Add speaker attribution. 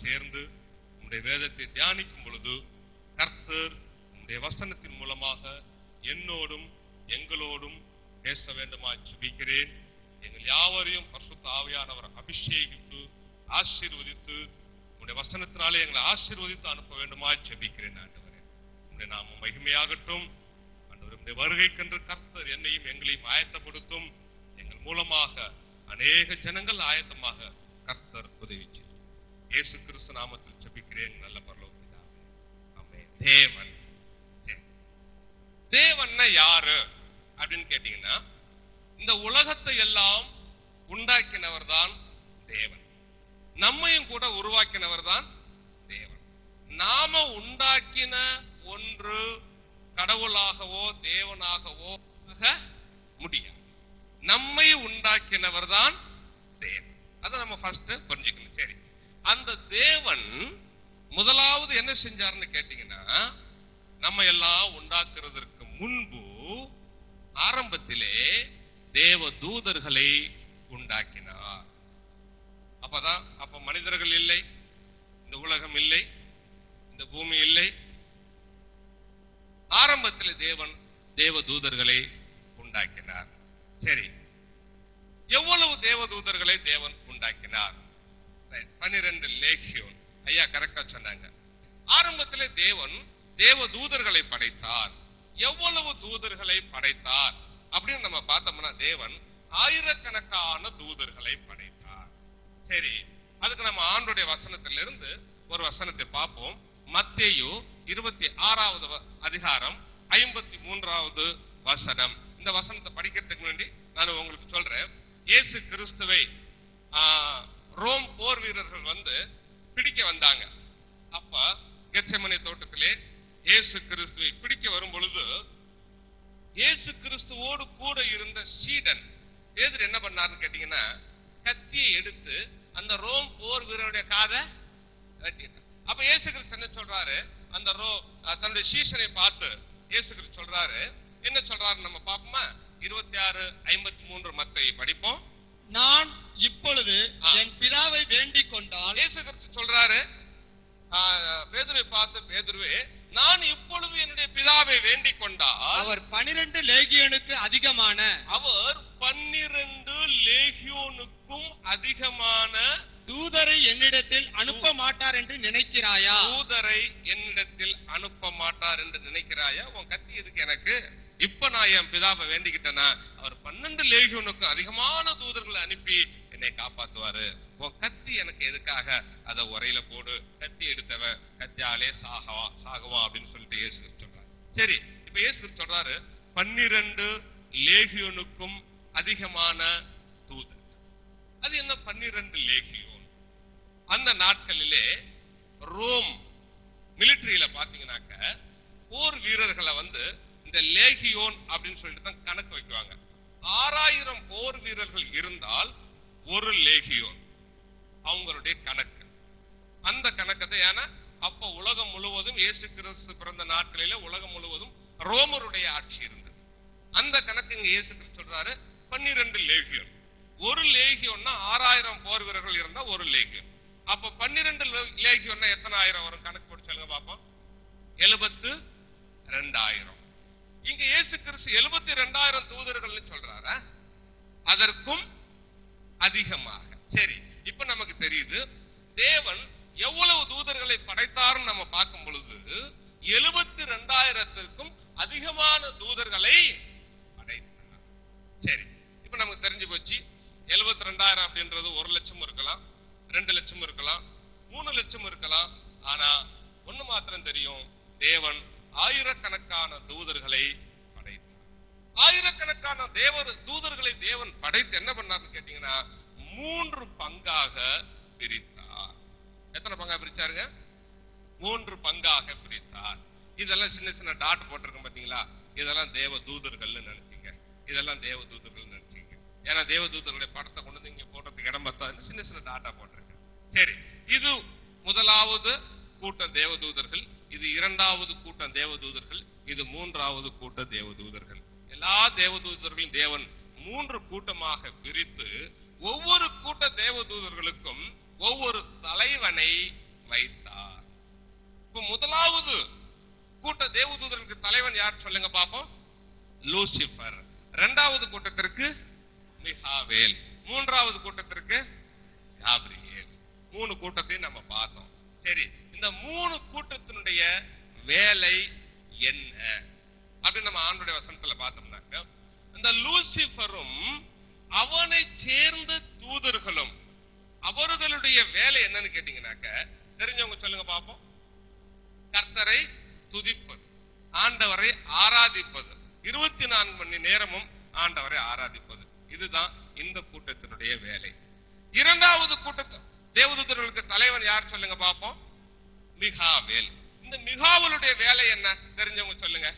Speaker 1: சேர்ந்து உம்முடைய வேதத்தை தியானிக்கும் பொழுது கர்த்தர் உம்முடைய வசனத்தின் மூலமாக என்னோடும் எங்களோடும் பேச வேண்டுமா ஜெபிக்கிறேன். எங்கள் யாவரையும் பரிசுத்த ஆவியானவர் அபிஷேகித்து ஆசீர்வதித்து உம்முடைய வசனத்தினாலே எங்களை ஆசீர்வதித்து அனுப்ப வேண்டுமா ஜெபிக்கிறேன். ஆண்டவரே, உம்முடைய நாமம் மகிமையாகட்டும். ஆண்டவரே, வருகைக்கென்று கர்த்தர் என்னையும் எங்களையும் ஆயத்தப்படுத்தும். எங்கள் மூலமாக அநேக ஜனங்கள் ஆயத்தமாக கர்த்தர் உதவி செய்யும். இயேசு கிறிஸ்து நாமத்தில் ஜெபிக்கிறேன் நல்ல பரலோக பிதாவே. ஆமென். தேவன் தேவன்னா யாரு அப்படின்னு கேட்டீங்கன்னா, இந்த உலகத்தை எல்லாம் உண்டாக்கினவர் தான் தேவன். நம்மையும் கூட உருவாக்கினவர் தான் தேவன். நாம உண்டாக்கின ஒன்று கடவுளாகவோ தேவனாகவோ முடியாது. நம்மை உண்டாக்கினவர் தான் தேவன். அதை நம்ம ஃபர்ஸ்ட் புரிஞ்சுக்கணும். சரி, அந்த தேவன் முதலாவது என்ன செஞ்சாருன்னு கேட்டீங்கன்னா, நம்ம எல்லாம் உண்டாக்குறதற்கு முன்பு ஆரம்பத்திலே தேவ தூதர்களை உண்டாக்கினார். அப்ப மனிதர்கள் இல்லை, இந்த உலகம் இல்லை, இந்த பூமி இல்லை. ஆரம்பத்தில் தேவன் தேவ தூதர்களை உண்டாக்கினார். சரி, எவ்வளவு தேவ தூதர்களை தேவன் உண்டாக்கினார்? 12 லேகியோன். ஐயா கரெக்டா சொன்னாங்க. ஆரம்பத்திலே தேவன் தேவ தூதர்களை படைத்தார். எவ்வளவு தூதர்களை படைத்தார் அப்படின்னு நம்ம பார்த்தோம்னா, தேவன் ஆயிரக்கணக்கான தூதர்களை படைத்தார். சரி, அதுக்கு நம்ம ஆண்டவருடைய வசனத்திலிருந்து ஒரு வசனத்தை பார்ப்போம். மத்தேயு 26வது அதிகாரம் 53வது வசனம். இந்த வசனத்தை படிக்கிறதுக்கு முன்னாடி நான் உங்களுக்கு சொல்றேன். இயேசு கிறிஸ்துவை ரோம் போர் வீரர்கள் வந்து பிடிக்க வந்தாங்க. அப்ப கெத்செமனே தோட்டத்திலே இயேசு கிறிஸ்துவை பிடிக்க வரும் பொழுது, இயேசு கிறிஸ்துவோடு கூட இருந்த சீடன் பேதுரு என்ன பண்ணாருன்னு கேட்டீங்கன்னா, கத்தியை எடுத்து அந்த ரோம் போர் வீரருடைய காதை வெட்டிட்டார். அப்ப இயேசு கிறிஸ்து என்ன சொல்றாரு, அந்த தன்னுடைய சீஷனை பார்த்து இயேசு கிறிஸ்து சொல்றாரு, என்ன சொல்றாரு நம்ம பாப்போமா? 26:53 மத்தேயு படிப்போம்.
Speaker 2: நான் இப்பொழுது என் பிதாவை வேண்டிக் கொண்டால்,
Speaker 1: இயேசு கிறிஸ்து சொல்றாரு பேதுருவை பார்த்து, பேதுருவே, நான் இப்பொழுது என்னுடைய பிதாவை வேண்டிக் கொண்டால்
Speaker 2: அவர் 12 லேகியோனுக்கு அதிகமான,
Speaker 1: அவர் 12 லேகியோனுக்கும் அதிகமான
Speaker 2: தூதரை என்னிடத்தில் அனுப்ப மாட்டார் என்று நினைக்கிறாயா?
Speaker 1: தூதரை என்னிடத்தில் அனுப்ப மாட்டார் என்று நினைக்கிறாயா? உன் கத்தி இருக்கு எனக்கு. இப்ப நான் என் பிதாவை வேண்டிக்கிட்டேன்னா அவர் 12 லேகியோனுக்கும் அதிகமான தூதர்களை அனுப்பி என்னை காப்பாத்துவாரு. உன் கத்தி எனக்கு எதுக்காக? அதை உரையில போடு. கத்தி எடுத்தவன் கத்தியாலே சாகவா அப்படின்னு சொல்லிட்டு இயேசு சொல்றாரு. சரி, இப்ப இயேசு சொல்றாரு 12 லேகியோனுக்கும் அதிகமான தூதர். அது என்ன 12 லேகியோன்? அந்த நாட்களிலே ரோம் மிலிட்டரியில பாத்தீங்கன்னாக்க போர் வீரர்களை வந்து இந்த லேகியோன் அப்படின்னு சொல்லிட்டு தான் கணக்கு வைக்குவாங்க. 6000 போர் வீரர்கள் இருந்தால் ஒரு லேகியோன் அவங்களுடைய கணக்கு. அந்த கணக்கத்தை, ஏன்னா அப்ப உலகம் முழுவதும் இயேசு கிறிஸ்து பிறந்த நாட்களில உலகம் முழுவதும் ரோமருடைய ஆட்சி இருந்தது. அந்த கணக்கு இங்க இயேசு கிறிஸ்து சொல்றாரு 12 லேகியோன். ஒரு லேகியோன்னா 6000 போர் வீரர்கள் இருந்தா ஒரு லேகியோன். அப்ப 12 லேகியோன்னா எத்தனை ஆயிரம் வரும்? கணக்கு போட்டு சொல்லுங்க பாப்போம். 72,000. இங்க இயேசு கிறிஸ்து 72,000 தூதர்கள் சொல்றாரா? அதற்கும் அதிகமாக. சரி, இப்ப நமக்கு தெரியுது தேவன் எவ்வளவு தூதர்களை படைத்தார்னு நம்ம பார்க்கும் பொழுது 72,000த்திற்கும் அதிகமான தூதர்களை படைத்தார். சரி, இப்ப நமக்கு தெரிஞ்சு போச்சு 72,000 அப்படின்றது 1 லட்சம் இருக்கலாம், 2 லட்சம் இருக்கலாம், 3 லட்சம் இருக்கலாம். ஆனா ஒண்ணு மாத்திரம் தெரியும், தேவன் ஆயிரக்கணக்கான தூதர்களை படைத்தார். ஆயிரக்கணக்கான தூதர்களை தேவன் படைத்து என்ன பண்ணார்னு கேட்டீங்கன்னா 3 பங்காக பிரித்தார். எத்தனை பங்கா பிரிச்சாருங்க? 3 பங்காக பிரித்தார். இதெல்லாம் சின்ன சின்ன டாட் போட்டிருக்கோம் பாத்தீங்களா? இதெல்லாம் தேவ தூதர்கள் நினைச்சீங்க. இதெல்லாம் தேவ தூதர்கள் நினைச்சீங்க. ஏன்னா தேவ தூதர்களுடைய படத்தை கொண்டு வந்து இங்க போடுறதுக்கு இடம் பார்த்தா சின்ன சின்ன டாட்டா போட்டிருக்கேன். சரி, இது முதலாவது கூட்டம் தேவதூதர்கள், இது 2வது கூட்டம் தேவதூதர்கள், இது 3வது கூட்ட தேவதூதர்கள். எல்லா தேவதூதர்களையும் தேவன் 3 கூட்டமாக பிரித்து ஒவ்வொரு கூட்ட தேவதூதர்களுக்கும் ஒவ்வொரு தலைவனை வைத்தார். இப்ப முதலாவது கூட்ட தேவதூதர்களுக்கு தலைவன் யார் சொல்லுங்க பாப்போம்? லூசிபர். இரண்டாவது கூட்டத்திற்கு மிகாவேல். மூன்றாவது கூட்டத்திற்கு காபிரியேல். 3 கூட்டத்தையும் நம்ம பார்த்தோம். சரி, இந்த 3 கூட்டத்தினுடைய வேலை என்ன அப்படின்னு நம்ம ஆண்டவருடைய வசனத்துல பார்த்தோம்னாக்க, இந்த லூசிபரும் அவனை சேர்ந்த தூதர்களும் அவர்களுடைய வேலை என்னன்னு கேட்டீங்கன்னாக்க, தெரிஞ்சவங்க சொல்லுங்க பாப்போம். கர்த்தரை துதிப்பது, ஆண்டவரை ஆராதிப்பது, 24 மணி நேரமும் ஆண்டவரை ஆராதிப்பது. இதுதான் இந்த கூட்டத்தினுடைய வேலை. இரண்டாவது கூட்டத்தை தேவதூதர்களுக்கு தலைவன் யார் சொல்லுங்க பாப்போம்? மிகாவேல். இந்த மிகாவேலுடைய வேலை என்ன தெரிஞ்சவங்க சொல்லுங்க.